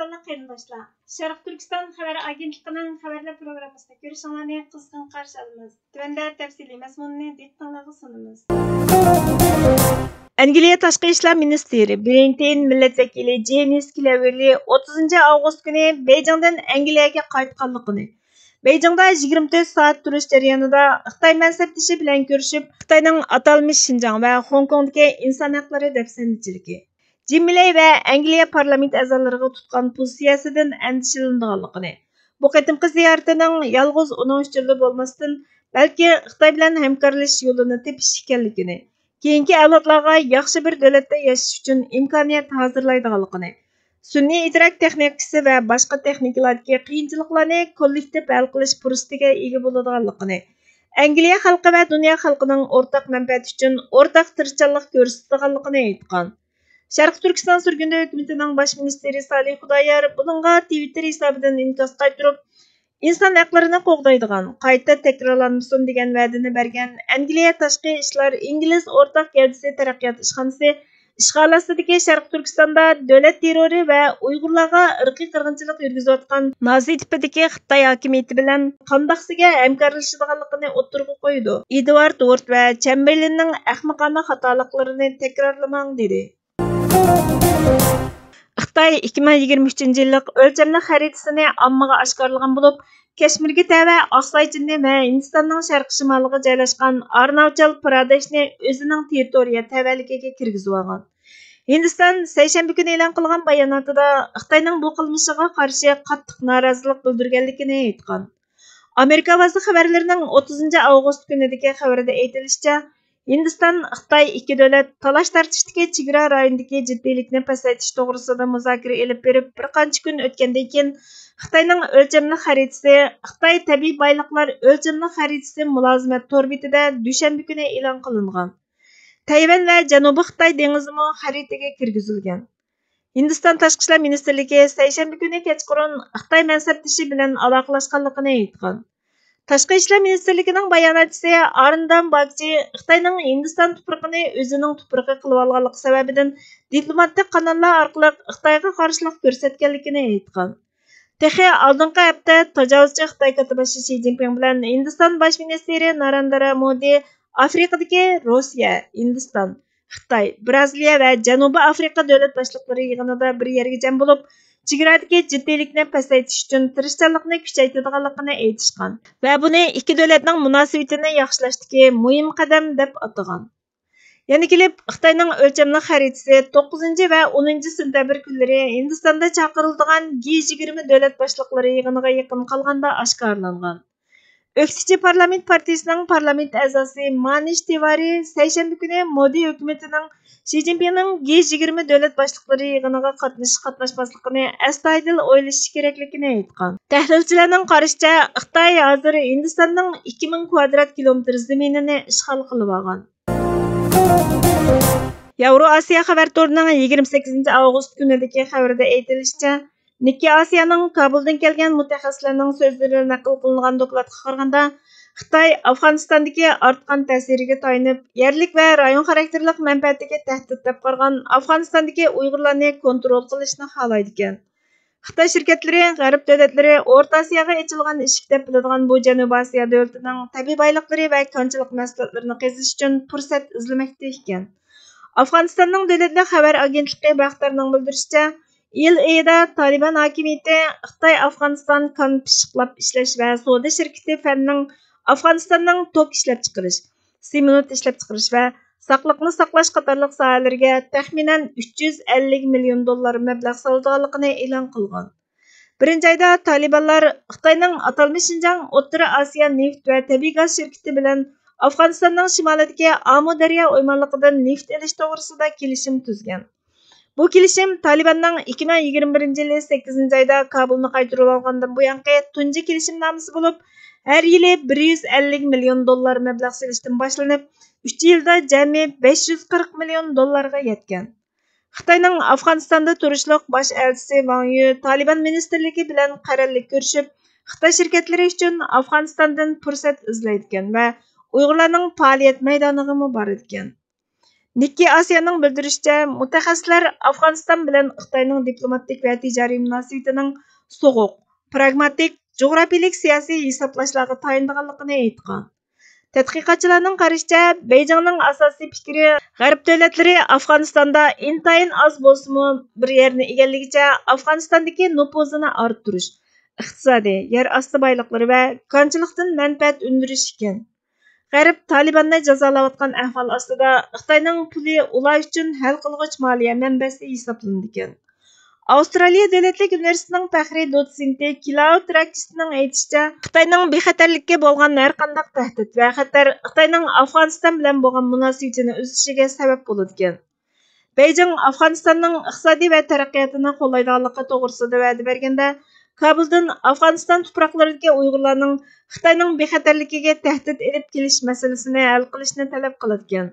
Qadrli qarindoshlar, Sharq Turkiston xabar agentligining xabarlar programmasida ko'rishinglarni qizg'in qarshi olamiz. Tuvanda tafsiliy mazmunni diqqatingizga sunamiz. Angliya Tashqi ishlar ministri Brenton millat vakili James Cleverly 30 avgust kuni Beijingdan Angliyaga qaytganligini, Beijingda 24 soat turish jarayonida Xitoy mansabdoshi bilan ko'rishib, Xitoyning atalmish Xinjiang va Hong Kongdagi inson huquqlari dafsanchiligi, Jimiley va Angliya parlament a'zolariga tutgan pozitsiyasidan andishalanadiganligini, bu qatimqi ziyaratining yolg'iz uning uchun bo'lmasdan, balki Xitoy bilan hamkorlashish yo'lini tepish ekanligini, keyingi avlodlarga yaxshi bir davlatda yashash uchun imkoniyat hozirlaydiganligini, sun'iy idrok texnikasi va boshqa texnikalardagi qiyinchiliklarni kollektiv hal qilish fursatiga ega bo'ladiganligini, Angliya xalqi va dunyo xalqining o'rtaq manfaati uchun o'rtaq tirishchanlik ko'rsatadiganligini aytgan. Sharq Turkiston surguni hukumatining bosh ministri Salih Xudoyor buningga Twitter hisobidan inkas qaytarib, inson huquqlarini qo'g'daydigan, qayta takrorlanmasin degan va'dani bergan Angliya tashqi ishlar ingliz o'rtaq gavdasi taraqqiyot ishxonasi ishg'ol ostidagi Sharq Turkistonda davlat terrori va Uyg'urlarga irqiy qirg'inchilik yurgizayotgan Nazi tipidagi Xitoy hokimiyati bilan qandoqsiga hamkorlashadiganligini o'ttirg'a qo'ydi. Edward Ward va Chamberlainning ahmoqona xatoliklarini takrorlamang dedi. Xitoy 2023 yillik o'lchamli xaritasini ommaga oshkorlagan bo'lib, Kashmirga tava Oqsoychinni va Hindistonning sharq-shimoliga joylashgan Arunachal Pradeshni o'zining territoriya tavalligiga kirgizib olgan. Hindiston seshanba kuni e'lon qilgan bayonotida Xitoyning bu qilmishiga qarshi qattiq norozilik bildirganligini aytgan. Amerika ovozi xabarlarining 30 avgust kunidagi xabarida aytilishicha, Hindiston Xitoy ikki davlat talash tartishdagi chegara rayonidagi jiddiylikni pasaytish to'g'risida muzokara olib berib, bir qancha kun o'tgandan keyin Xitoyning o'lchamli xaritasi, Xitoy tabiiy boyliqlar o'lchamli xaritasi mulozimat torbitida dushanba kuni e'lon qilingan. Tayvan va Janubiy Xitoy dengizimi xaritaga kirgizilgan. Hindiston tashqi ishlar ministrligi seshanba kuni kechqurun Xitoy mansabdoshi bilan aloqalashganligini aytgan. Tashqi ishlar ministrligining bayonotchisi Arindam Bagchi Xitoyning Hindiston tuprog'ini o'zining tuprog'i qilib olganligi sababidan diplomatik kanallar orqali Xitoyga qarshilik ko'rsatganligini aytgan. Texi oldingi hafta tajovuzchi Xitoy katibashi Xi Jinping bilan Hindiston bosh ministri Narendra Modi Afrikadagi Rossiya, Hindiston, Xitoy, Braziliya va Janubiy Afrika davlat boshliqlari yig'inida bir yerga jam bo'lib, chegaradagi jiddiylikni pasaytish uchun tirishchanlikni kuchaytiradiganligini aytishgan va buni ikki davlatning munosabatini yaxshilashdagi muhim qadam deb atagan. Yana kelib, Xitoyning o'lchamli xaritasi 9 va 10 sentabr kunlari Hindistonda chaqiriladigan G20 davlat boshliqlari yig'iniga yaqin qolganda oshkorlangan. O'ksitchi parlament partiyasining parlament a'zosi Manish Tiwari seshanba kuni Modi hukumatining Xi Jinpingning G20 davlat boshliqlari yig'iniga qatnashmasligini astoydil o'ylashi kerakligini aytgan. Tahlilchilarning qarashicha, Xitoy hozir Hindistonning 2000 kvadrat kilometr zaminini ishg'ol qilib olgan. Yevroasiya xabar to'rining 28 avgust kunidagi xabarida aytilishicha, Nikkei Asiyaning Kabuldan kelgan mutaxassislarning so'zlari naql qilingan dokladga qaraganda, Xitoy Afg'onistondagi ortgan ta'siriga tayanib, yerlik va rayon xarakterlik manfaatiga tahdid deb qaragan Afg'onistondagi Uyg'urlarni kontrol qilishni xohlaydi ekan. Xitoy shirkatlari, G'arb davlatlari O'rta Osiyoga ochilgan eshik deb biladigan bu Janubiy Osiyo davlatining tabiiy boyliqlari va konchilik mahsulotlarini qazish uchun fursat izlamoqda ekan. Afg'onistonning davlatlik xabar agentligi baxtarning bildirishicha, yil oyida Taliban hokimiyati Xitoy Afg'oniston kon pishiqlab ishlash va savdo shirkati fanining Afg'onistonning tok ishlab chiqarish, seminut ishlab chiqarish va saqliqni saqlash qatorliq sohalarga taxminan 350 million dollar mablag' soladiganligini e'lon qilgan. Birinchi oyda Talibanlar Xitoyning atalmish Xinjiang O'rta Osiyo neft va tabiiy gaz shirkati bilan Afg'onistonning shimolidagi Amu daryo o'ymonligidan neft olish to'g'risida kelishim tuzgan. Bu kelishim Talibanning 2021 yili 8 oyda Kabulni qaytarib olgandan buyongi tunji kelishimnomasi bo'lib, har yili 150 million dollar mablag' solishdan boshlanib, 3 yilda jami 540 million dollarga yetgan. Xitoyning Afg'onistonda turishliq bosh elchisi Wang Yu Taliban ministrligi bilan qarorlik ko'rishib, Xitoy shirkatlari uchun Afg'onistondan fursat izlaydigan va Uyg'urlarning faoliyat maydoniga bor ekan. Nikki Asiyaning bildirishicha, mutaxassislar Afg'oniston bilan Xitoyning diplomatik va tijoriy munosabatining so'g'uq, pragmatik, jo'grafiylik siyosiy hisoblashlarga tayindiganligini aytgan. Tədqiqatçılarning qarashicha, Beyjingning asosiy fikri G'arb davlatlari Afg'onistonda intayin oz bo'lsa-mu bir yerni egallagicha Afg'onistondagi nupuzini orttirish, iqtisodiy, yer osti boyliqlari va konchilikdan manfaat undirish ekan. G'arb Talibanni jazolayotgan ahvol ostida Xitoyning puli ular uchun hal qilg'ich moliya manbasi hisoblanadi ekan. Avstraliya davlatlik universitetining faxriy dotsentti Cloud Rakisning aytishicha, Xitoyning bexatarlikka bo'lgan har qanday tahdid va xatar Xitoyning Afg'oniston bilan bo'lgan munosabatini uzishiga sabab bo'ladi ekan. Beyjing Afg'onistonning iqtisodiy va taraqqiyotini qo'llaydiganligi to'g'risida va'da berganda, Kabuldan Afg'oniston tuproqlaridagi Uyg'urlarning Xitoyning bexatarligiga tahdid elib kelish masalasini hal qilishni talab qilgan.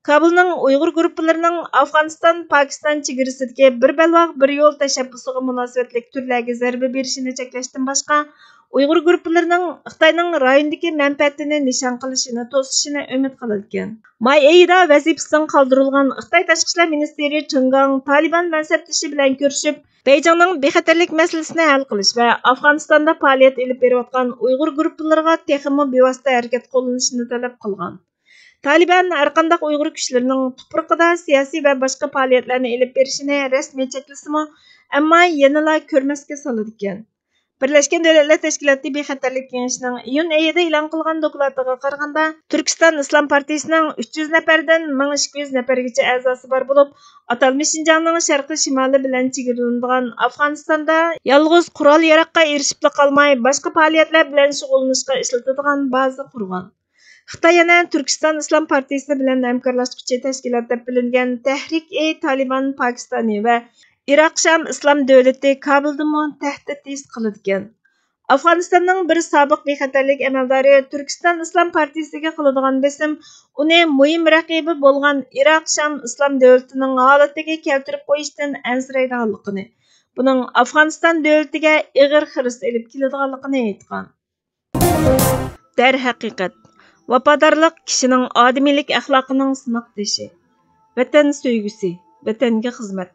Kabulning Uyg'ur guruhlarining Afg'oniston-Pokiston chegarasidagi bir balvoq bir yo'l tashabbusiga munosabatli turlarga zarba berishini cheklashdan boshqa, Uyg'ur guruhlarining Xitoyning rayondagi manfaatini nishon qilishini to'sishini umid qilgan. May oyida vazifasidan qoldirilgan Xitoy tashqi ishlar ministri Chen Gang Taliban mansabdoshi bilan ko'rishib, Beyjingning bexatarlik masalasini hal qilish va Afg'onistonda faoliyat olib berayotgan Uyg'ur guruhlariga texmo bevosita harakat qo'llanishini talab qilgan. Taliban har qanday Uyg'ur kuchlarining tuproqida siyosiy va boshqa faoliyatlarni olib berishini rasmiy cheklasimi, ammo yanala ko'rmasga soladi ekan. Birlashgan Davlatlar Tashkiloti bexatarlik kengashining iyun oyida e'lon qilgan doklatiga qaraganda, Turkiston Islom partiyasining 300 nafardan 1200 nafargacha a'zosi bor bo'lib, atalmish Şinjanning sharqi shimoli bilan chegaralanadigan Afg'onistonda yolg'iz qurol-yarog'ga erishib qolmay, boshqa faoliyatlar bilan shug'ullanishga ishlatadigan baza qurgan. Xitoy yana Turkiston Islom partiyasi bilan hamkorlashuvchi tashkilot deb bilingan Tahrik-e-Taliban Pokistoni va Iroq Sham Islom davlati Kabuldimi tahdid his qiladigan. Afg'onistonning bir sobiq bexatarlik amaldori Turkiston Islom partiyasiga qiladigan besim uni muhim raqibi bo'lgan Iroq Sham Islom davlatining holatiga keltirib qo'yishdan ansiraydiganligini, buning Afg'oniston davlatiga ig'ir xiris elib keladiganligini aytgan. Darhaqiqat, vafodorlik kishining odamiylik axloqining sinoq tashi. Vatan sevgisi, vatanga xizmat.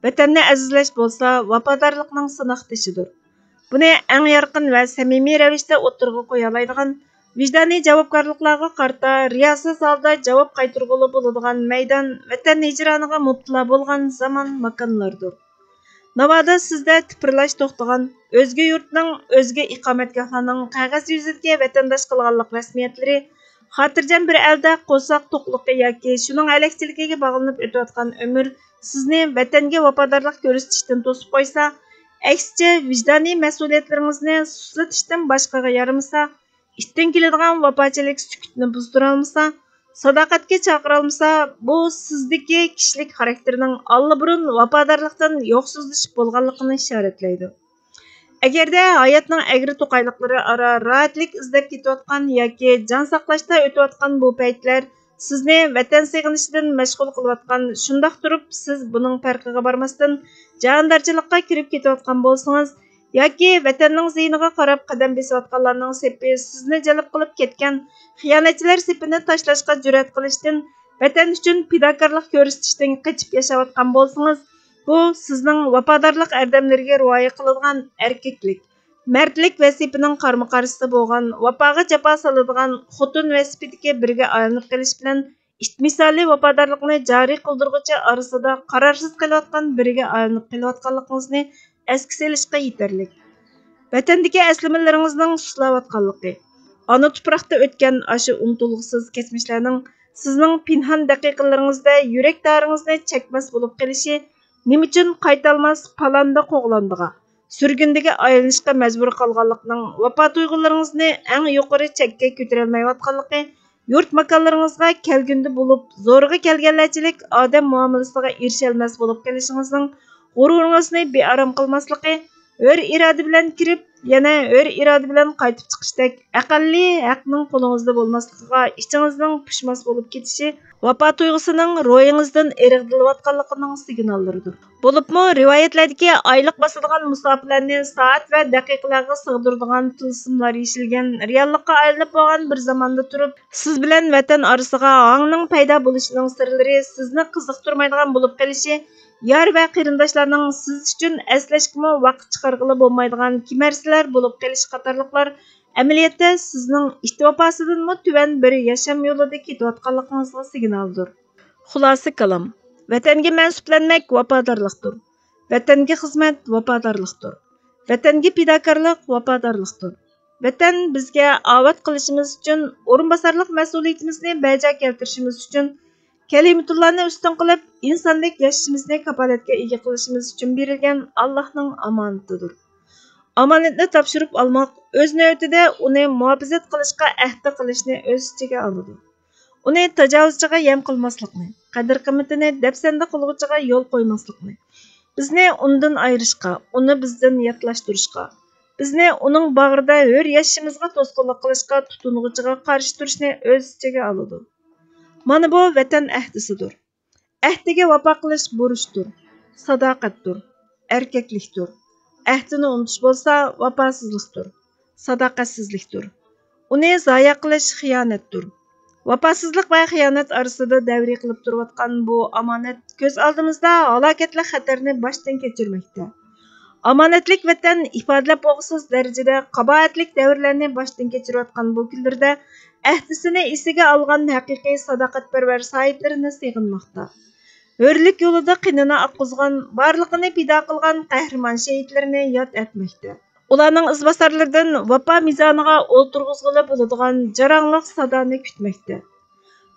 Vatanni azizlash bo'lsa, vafodorlikning sinoq tashidir. Buni eng yorqin va samimiy ravishda o'tirg'a qo'ya oladigan, vijdoniy javobgarliklarga qarta riyosiz holda javob qaytarg'ili bo'ladigan maydon vatan hijroniga mubtalo bo'lgan zamon makonlardir. Navoda sizda tipirlash to'xtagan, o'zga yurtning, o'zga iqomatgohlarning qog'oz yuzidagi vatandosh qilganlik rasmiyatlari xotirjam bir elda qo'soq to'qliqi yoki shuning alakchiligiga bog'lanib o'tayotgan umr sizni vatanga vafodorlik ko'rsatishdan to'sib qo'ysa, aksicha vijdoniy mas'uliyatlaringizni suslatishdan boshqaga yaramasa, ishdan keladigan vafochilik sukutni buzdira olmasa, sadoqatga chaqira olmasa, bu sizdagi kishilik xarakterining allaburun vafodorlikdan yo'qsizlashib bo'lganligini ishoratlaydi. Agarda hayotning agri to'qayliqlari aro rohatlik izlab ketayotgan yoki jon saqlashda o'tayotgan bu paytlar sizni vatan seg'inishidan mashg'ul qilayotgan, shundoq turib siz buning farqiga bormasdan jondorchilikqa kirib ketayotgan bo'lsangiz, yoki vatanning ziyniga qarab qadam bosayotganlarning sepi sizni jalb qilib ketgan xiyonatchilar sepini tashlashga jur'at qilishdan, vatan uchun fidokorlik ko'rsatishdan qochib yashayotgan bo'lsangiz, bu sizning vafodorlik erdamlariga rioya qiladigan erkaklik, mardlik vasifining qarama-qarshisi bo'lgan, vafoga jafo soladigan xotin vasifidagi birga aylanib qolish bilan misoli vafodorlikni joriy qildirg'uchi orasida qarorsiz qilayotgan biriga aylanib qilayotganligingizni esga solishga yetarlik. Vatandagi aslimalaringizning suslayotganligi, ona tuproqda o'tgan ashu unutilg'isiz kechmishlarning sizning pinhon daqiqalaringizda yurak daringizni chekmas bo'lib qolishi, nima uchun qaytolmas palanda qo'g'landiga, surgundagi aylanishga majbur qolganlikning vafo tuyg'ularingizni eng yuqori chekka ko'tarolmayotganligi, yurt makonlaringizga kelgunda bo'lib, zo'rg'a kelganlarchilik odam muomalasiga erisholmas bo'lib qolishingizning g'ururingizni bearom qilmasligi, hur iroda bilan kirib, Yana өр iroda bilan qaytib chiqishdek aqalli haqning qo'lingizda bo'lmasligiga ichingizning pushmas bo'lib ketishi vafo tuyg'usining ro'yingizdan irg'dilayotganligining signallaridir. Bo'libmi rivoyatlardagi oyliq bosadigan musofirlarni soat va daqiqalarga sig'diradigan tilsimlar yeshilgan reallikqa aylanib bo'lgan bir zamonda turib, siz bilan vatan orasiga hangning paydo bo'lishining sirlari sizni qiziqtirmaydigan bo'lib qolishi yar va qarindoshlarning siz uchun eslashga vaqt chiqarg'ili bo'lmaydigan kimarsilar bo'lib qolish qatorliqlar amaliyotda sizning ittifosidanmi tuvan bir yasham yo'lida ketayotganligingizga signaldir. Xulosa kalam. Vatanga mansublanmak vafodorlikdir. Vatanga xizmat vafodorlikdir. Vatanga fidokorlik vafodorlikdir. Vatan bizga avod qilishimiz uchun o'rinbosarlik mas'uliyatimizni bajo keltirishimiz uchun kalimatullohni ustun qilib insonlik yashashimizni kapolatga ega qilishimiz uchun berilgan Allohning omonatidir. Omonatni topshirib olmoq o'z navbatida uni muhofazat qilishga ahd qilishni o'z ichiga oladi. Uni tajovuzchiga yam qilmaslikni, qadr-qimmatini dafsanda qilg'uchiga yo'l qo'ymaslikni, bizni undan ayirishga, uni bizdan yatlashtirishga, bizni uning bag'rida hur yashashimizga to'sqinlik qilishga tutung'uchiga qarshi turishni o'z ichiga oladi. Mana bu vatan ahdisidir. Ahdiga vafo qilish burchdir, sadoqatdir, erkaklikdir. Ahdini unutish bo'lsa vafosizlikdir, sadoqatsizlikdir. Uni zoya qilish xiyonatdir. Vafosizlik va xiyonat orasida davriy qilib turayotgan bu omonat ko'z oldimizda halokatli xatarni boshdan kechirmoqda. Omonatlik vatan ifodalab bo'lg'isiz darajada qabohatlik davrlarni boshdan kechirayotgan bu kunlarda ahdisini esiga olgan haqiqiy sadoqatparvar soyitlarini sig'inmoqda. Hurlik yo'lida qinini oqqizgan, barliqini fido qilgan qahramon shahidlarini yod etmoqda. Ularning izbosarlaridan vafo mizoniga o'ltirg'izg'ili bo'ladigan jarangliq sadoni kutmoqda.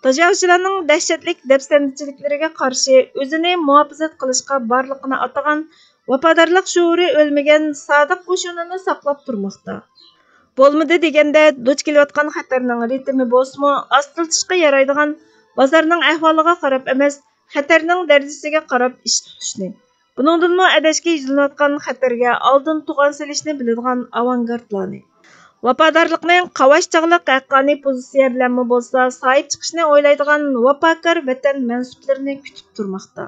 Tajovuzchilarning dahshatlik dafsandichiliklariga qarshi o'zini muhofazat qilishga barliqini atagan vafodorlik shuuri o'lmagan sodiq qo'shinini saqlab turmoqda. Bo'lmadi deganda duch kelayotgan xatarning ritmi bo'lsa-mu, astiltishga yaraydigan bozorning ahvoliga qarab emas, xatarning darajasiga qarab ish tutishni. Buningdanmi adashga yuzlanayotgan xatarga oldin tug'an silishni biladigan avangardlarni. Vafodorlikning qavash-chaqliq haqqoniy pozitsiya bilan bo'lsa, sahib chiqishni o'ylaydigan vafokor vatan mansuplarini kutib turmoqda.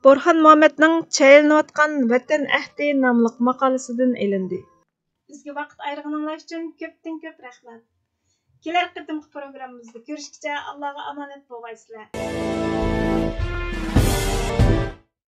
Borxon Muhammadning chaylanayotgan Vatan ahdi nomli maqolasidan elindi. Bizga vaqt ayirganingiz uchun ko'pdan-ko'p rahmat. Kelar qitimqi programmamizda ko'rishguncha Allohga omonat bo'lgaysizlar.